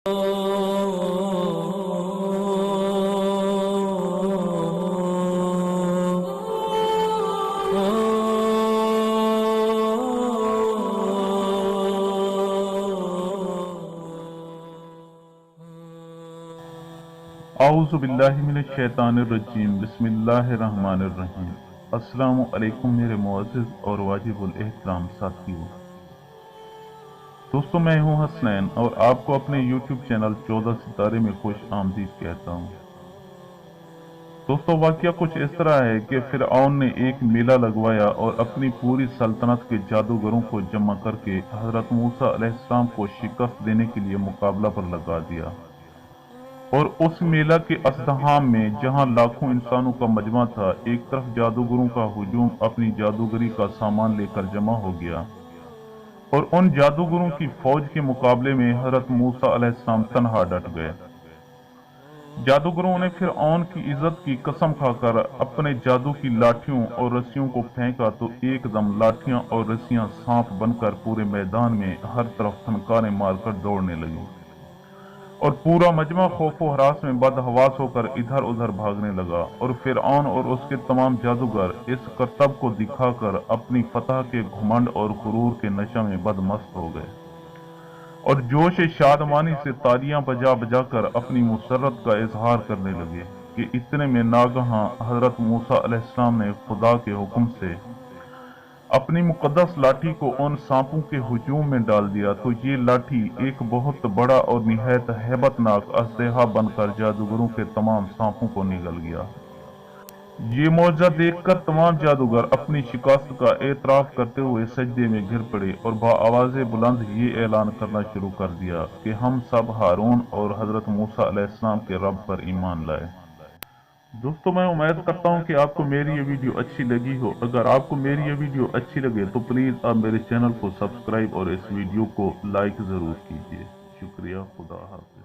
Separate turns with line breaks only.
اعوذ باللہ من الشیطان الرجیم بسم اللہ الرحمن الرحیم۔ السلام علیکم میرے معزز اور واجب الاحترام ساتھیوں۔ دوستو میں ہوں حسنین اور آپ کو اپنے یوٹیوب چینل 14 ستارے میں خوش آمدید کہتا ہوں۔ دوستو واقعہ کچھ اس طرح ہے کہ فرعون نے ایک میلہ لگوایا اور اپنی پوری سلطنت کے جادوگروں کو جمع کر کے حضرت موسیٰ علیہ السلام کو شکست دینے کے لیے مقابلہ پر لگا دیا۔ اور اس میلہ کے ازدحام میں جہاں لاکھوں انسانوں کا مجمع تھا، ایک طرف جادوگروں کا ہجوم اپنی جادوگری کا سامان لے کر جمع ہو گیا اور ان جادوگروں کی فوج کے مقابلے میں حضرت موسیٰ علیہ السلام تنہا ڈٹ گئے۔ جادوگروں نے فرعون کی عزت کی قسم کھا کر اپنے جادو کی لاٹھیوں اور رسیوں کو پھینکا تو ایک دم لاٹھیاں اور رسیاں سانپ بن کر پورے میدان میں ہر طرف پھنکاریں مار کر دوڑنے لگیں اور پورا مجمع خوف و ہراس میں بدحواس ہو کر ادھر ادھر بھاگنے لگا، اور فرعون اور اس کے تمام جادوگر اس کرتب کو دکھا کر اپنی فتح کے گھمنڈ اور غرور کے نشہ میں بدمست ہو گئے اور جوش شادمانی سے تالیاں بجا بجا کر اپنی مسرت کا اظہار کرنے لگے کہ اتنے میں ناگہاں حضرت موسیٰ علیہ السلام نے خدا کے حکم سے اپنی مقدس لاٹھی کو ان سانپوں کے ہجوم میں ڈال دیا تو یہ لاٹھی ایک بہت بڑا اور نہایت ہیبت ناک اسلحہ بن کر جادوگروں کے تمام سانپوں کو نگل گیا۔ یہ معجزہ دیکھ کر تمام جادوگر اپنی شکست کا اعتراف کرتے ہوئے سجدے میں گر پڑے اور بآواز بلند یہ اعلان کرنا شروع کر دیا کہ ہم سب ہارون اور حضرت موسیٰ علیہ السلام کے رب پر ایمان لائے۔ دوستو میں امید کرتا ہوں کہ آپ کو میری یہ ویڈیو اچھی لگی ہو۔ اگر آپ کو میری یہ ویڈیو اچھی لگے تو پلیز آپ میرے چینل کو سبسکرائب اور اس ویڈیو کو لائک ضرور کیجیے۔ شکریہ، خدا حافظ۔